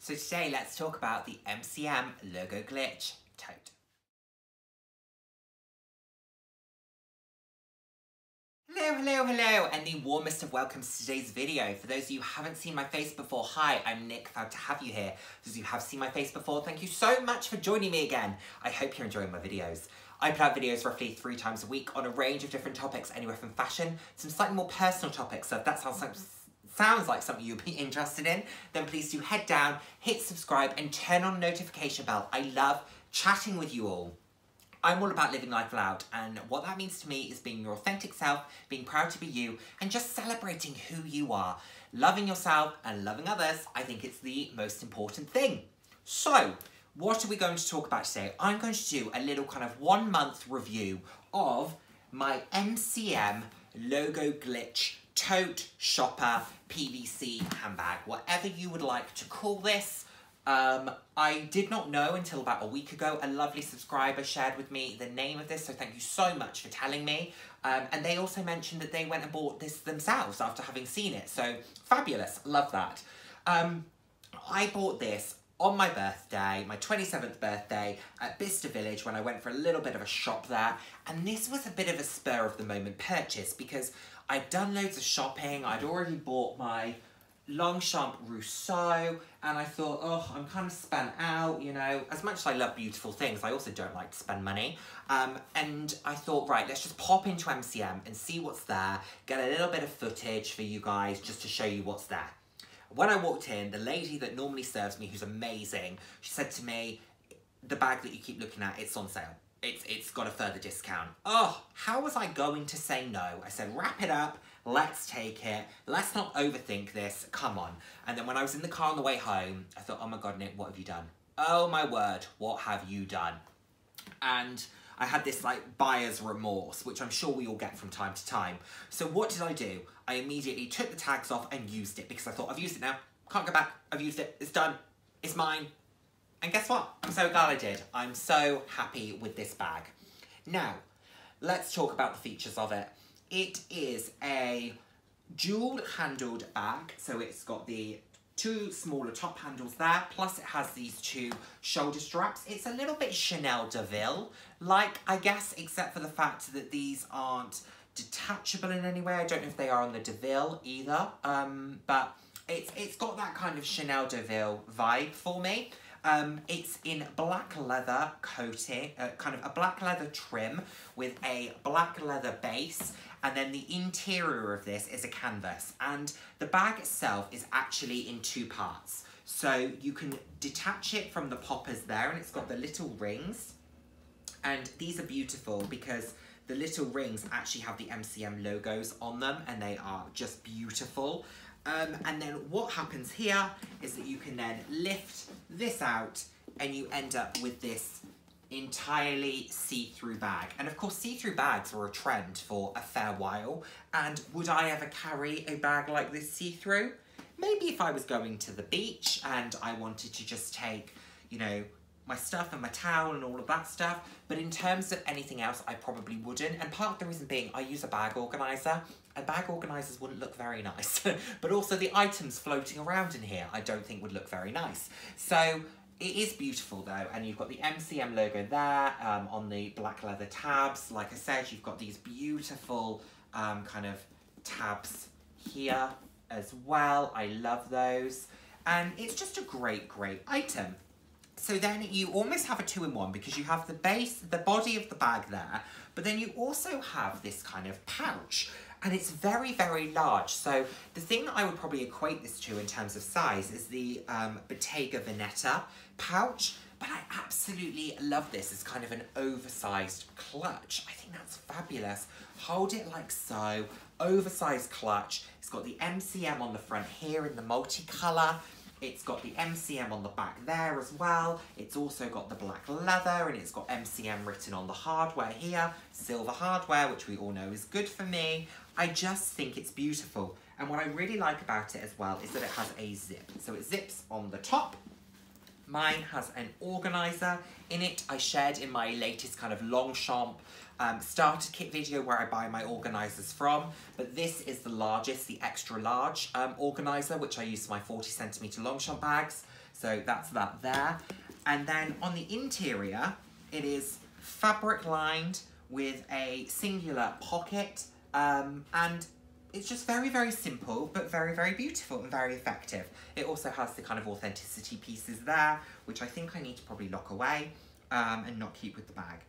So today let's talk about the MCM Logo Glitch tote. Hello, and the warmest of welcomes to today's video. For those of you who haven't seen my face before, hi, I'm Nick, proud to have you here. For those of you who have seen my face before, thank you so much for joining me again. I hope you're enjoying my videos. I put out videos roughly 3 times a week on a range of different topics, anywhere from fashion, some slightly more personal topics, so if that sounds like something you'd be interested in, then please do head down, hit subscribe, and turn on the notification bell. I love chatting with you all. I'm all about living life loud, and what that means to me is being your authentic self, being proud to be you, and just celebrating who you are. Loving yourself and loving others, I think it's the most important thing. So, what are we going to talk about today? I'm going to do a little kind of 1 month review of my MCM Logo Glitch tote, shopper, PVC handbag, whatever you would like to call this. I did not know until about a week ago. A lovely subscriber shared with me the name of this, so thank you so much for telling me. And they also mentioned that they went and bought this themselves after having seen it, so fabulous, love that. I bought this on my birthday, my 27th birthday, at Bicester Village when I went for a little bit of a shop there, and this was a bit of a spur of the moment purchase because I'd done loads of shopping. I'd already bought my Longchamp Rousseau, and I thought, oh, I'm kind of spent out, you know. As much as I love beautiful things, I also don't like to spend money. And I thought, right, let's just pop into MCM and see what's there, get a little bit of footage for you guys just to show you what's there. When I walked in, the lady that normally serves me, who's amazing, she said to me, the bag that you keep looking at, it's on sale. It's got a further discount. Oh, how was I going to say no? I said, wrap it up, let's take it, let's not overthink this, come on. And then when I was in the car on the way home, I thought, oh my God, Nick, what have you done? Oh my word, what have you done? And I had this like buyer's remorse, which I'm sure we all get from time to time. So what did I do? I immediately took the tags off and used it because I thought, I've used it now, can't go back, I've used it, it's done, it's mine. And guess what? I'm so glad I did. I'm so happy with this bag. Now, let's talk about the features of it. It is a dual-handled bag, so it's got the 2 smaller top handles there, plus it has these 2 shoulder straps. It's a little bit Chanel DeVille, like, I guess, except for the fact that these aren't detachable in any way. I don't know if they are on the DeVille either, but it's got that kind of Chanel DeVille vibe for me. It's in black leather coating, kind of a black leather trim with a black leather base, and then the interior of this is a canvas, and the bag itself is actually in 2 parts. So you can detach it from the poppers there, and it's got the little rings, and these are beautiful because the little rings actually have the MCM logos on them, and they are just beautiful. And then what happens here is that you can then lift this out and you end up with this entirely see-through bag. And of course, see-through bags were a trend for a fair while. And would I ever carry a bag like this see-through? Maybe if I was going to the beach and I wanted to just take, you know, my stuff and my towel and all of that stuff, but in terms of anything else, I probably wouldn't. And part of the reason being, I use a bag organiser, and bag organisers wouldn't look very nice. But also the items floating around in here, I don't think would look very nice. So it is beautiful though, and you've got the MCM logo there on the black leather tabs. Like I said, you've got these beautiful kind of tabs here as well. I love those. And it's just a great, great item. So then you almost have a 2-in-1 because you have the base, the body of the bag there, but then you also have this kind of pouch, and it's very, very large. So the thing that I would probably equate this to in terms of size is the Bottega Veneta pouch, but I absolutely love this as kind of an oversized clutch. I think that's fabulous. Hold it like so, oversized clutch. It's got the MCM on the front here in the multicolour. It's got the MCM on the back there as well. It's also got the black leather, and it's got MCM written on the hardware here. Silver hardware, which we all know is good for me. I just think it's beautiful. And what I really like about it as well is that it has a zip. So it zips on the top. Mine has an organiser in it. I shared in my latest kind of Longchamp starter kit video where I buy my organisers from, but this is the largest, the extra large organiser, which I use for my 40cm Longchamp bags. So that's that there. And then on the interior, it is fabric lined with a singular pocket, and it's just very, very simple, but very, very beautiful and very effective. It also has the kind of authenticity pieces there, which I think I need to probably lock away and not keep with the bag.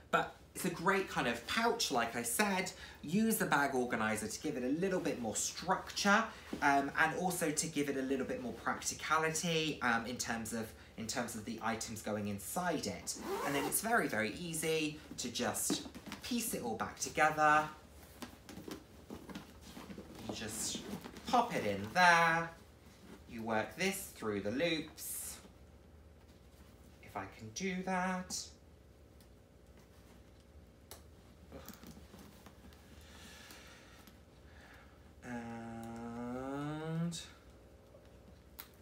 But it's a great kind of pouch, like I said. Use the bag organizer to give it a little bit more structure, and also to give it a little bit more practicality in terms of the items going inside it. And then it's very, very easy to just piece it all back together. You just pop it in there. You work this through the loops. If I can do that. And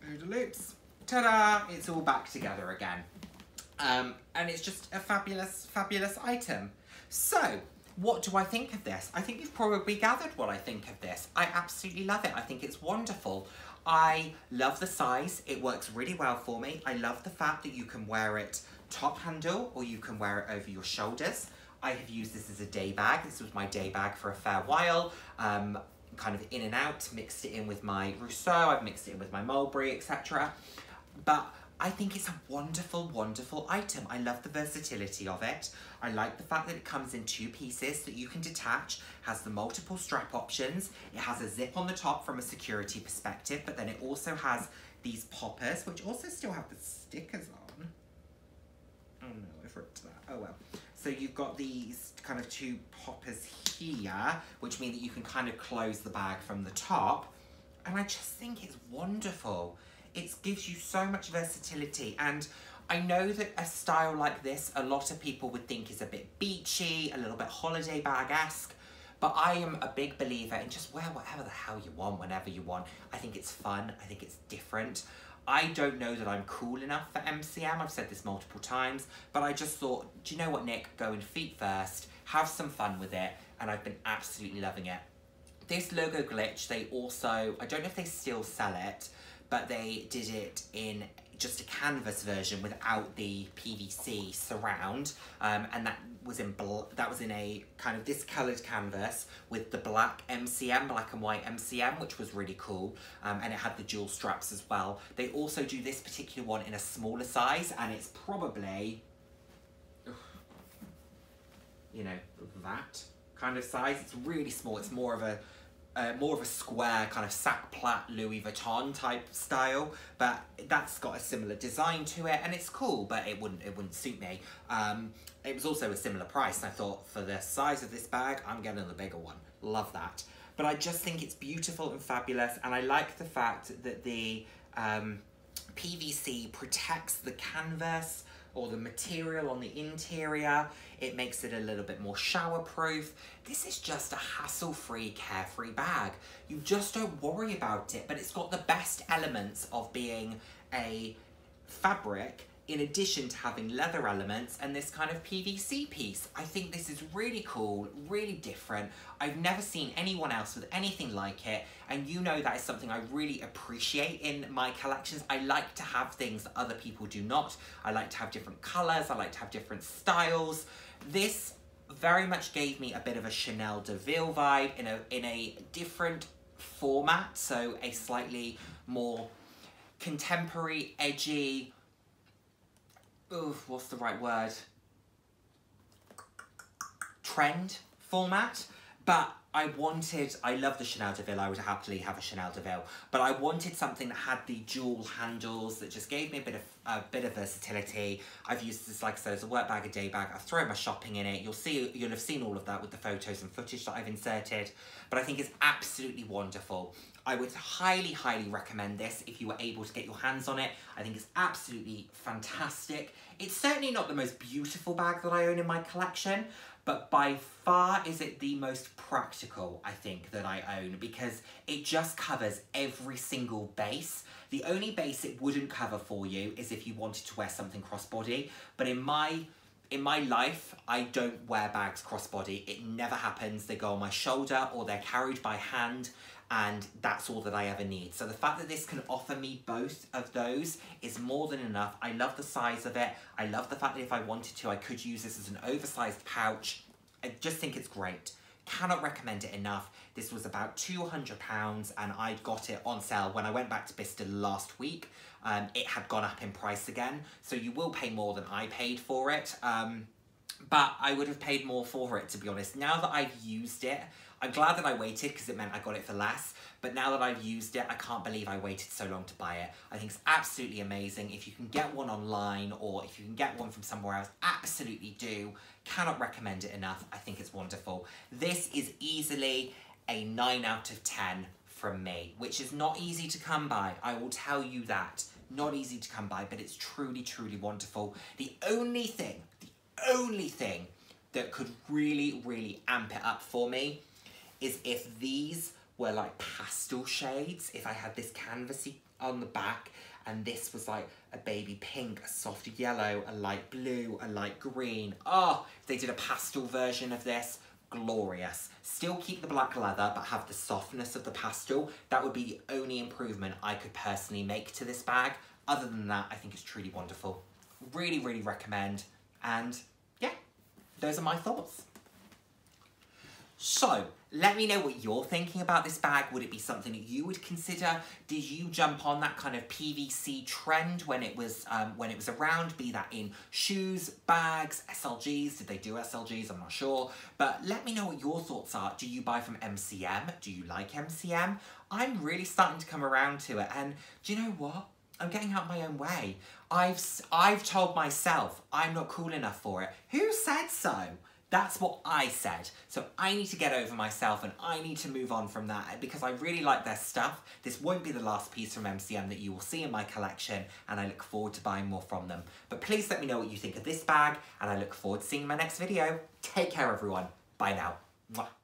through the loops. Ta-da! It's all back together again. And it's just a fabulous, fabulous item. So, what do I think of this? I think you've probably gathered what I think of this. I absolutely love it. I think it's wonderful. I love the size. It works really well for me. I love the fact that you can wear it top handle or you can wear it over your shoulders. I have used this as a day bag. This was my day bag for a fair while. Kind of in and out, mixed it in with my Rousseau, I've mixed it in with my Mulberry, etc. But I think it's a wonderful, wonderful item. I love the versatility of it. I like the fact that it comes in 2 pieces that you can detach, has the multiple strap options. It has a zip on the top from a security perspective, but then it also has these poppers, which also still have the stickers on. Oh no, I've ripped that. Oh well. So you've got these kind of 2 poppers here, which mean that you can kind of close the bag from the top. And I just think it's wonderful. It gives you so much versatility. And I know that a style like this, a lot of people would think is a bit beachy, a little bit holiday bag-esque. But I am a big believer in just wear whatever the hell you want, whenever you want. I think it's fun. I think it's different. I don't know that I'm cool enough for MCM, I've said this multiple times, but I just thought, do you know what, Nick? Go in feet first, have some fun with it, and I've been absolutely loving it. This Logo Glitch, they also, I don't know if they still sell it, but they did it in just a canvas version without the PVC surround, and that was in a kind of this coloured canvas with the black MCM, black and white MCM, which was really cool, and it had the dual straps as well. They also do this particular one in a smaller size, and it's probably, you know, that kind of size. It's really small. It's more of a square kind of sac plat Louis Vuitton type style, but that's got a similar design to it, and it's cool, but it wouldn't suit me. It was also a similar price, and I thought for the size of this bag, I'm getting the bigger one. Love that. But I just think it's beautiful and fabulous, and I like the fact that the PVC protects the canvas or the material on the interior. It makes it a little bit more shower-proof. This is just a hassle-free, carefree bag. You just don't worry about it, but it's got the best elements of being a fabric in addition to having leather elements and this kind of PVC piece. I think this is really cool, really different. I've never seen anyone else with anything like it, and you know that is something I really appreciate in my collections. I like to have things that other people do not. I like to have different colours, I like to have different styles. This very much gave me a bit of a Chanel de Ville vibe in a different format, so a slightly more contemporary, edgy, what's the right word? Trend format. But I love the Chanel de Ville, I would happily have a Chanel de Ville, but I wanted something that had the dual handles that just gave me a bit of versatility. I've used this, like I said, as a work bag, a day bag. I've thrown my shopping in it. You'll have seen all of that with the photos and footage that I've inserted, but I think it's absolutely wonderful. I would highly, highly recommend this if you were able to get your hands on it. I think it's absolutely fantastic. It's certainly not the most beautiful bag that I own in my collection, but by far is it the most practical, I think, that I own, because it just covers every single base. The only base it wouldn't cover for you is if you wanted to wear something crossbody, but in my life, I don't wear bags crossbody. It never happens. They go on my shoulder or they're carried by hand. and that's all that I ever need. So the fact that this can offer me both of those is more than enough. I love the size of it. I love the fact that if I wanted to, I could use this as an oversized pouch. I just think it's great. Cannot recommend it enough. This was about £200 and I got it on sale when I went back to Bicester last week. It had gone up in price again, so you will pay more than I paid for it. But I would have paid more for it, to be honest. Now that I've used it, I'm glad that I waited because it meant I got it for less. But now that I've used it, I can't believe I waited so long to buy it. I think it's absolutely amazing. If you can get one online or if you can get one from somewhere else, absolutely do. Cannot recommend it enough. I think it's wonderful. This is easily a 9 out of 10 from me, which is not easy to come by. I will tell you that. Not easy to come by, but it's truly, truly wonderful. The only thing that could really, really amp it up for me is if these were like pastel shades, if I had this canvasy on the back and this was like a baby pink, a soft yellow, a light blue, a light green. Oh, if they did a pastel version of this, glorious. Still keep the black leather, but have the softness of the pastel. That would be the only improvement I could personally make to this bag. Other than that, I think it's truly wonderful. Really, really recommend. And yeah, those are my thoughts. So, let me know what you're thinking about this bag. Would it be something that you would consider? Did you jump on that kind of PVC trend when it was around, be that in shoes, bags, SLGs? Did they do SLGs? I'm not sure. But let me know what your thoughts are. Do you buy from MCM? Do you like MCM? I'm really starting to come around to it. And do you know what? I'm getting out my own way. I've told myself I'm not cool enough for it. Who said so? That's what I said. So I need to get over myself and I need to move on from that because I really like their stuff. This won't be the last piece from MCM that you will see in my collection and I look forward to buying more from them. But please let me know what you think of this bag and I look forward to seeing my next video. Take care everyone. Bye now. Mwah.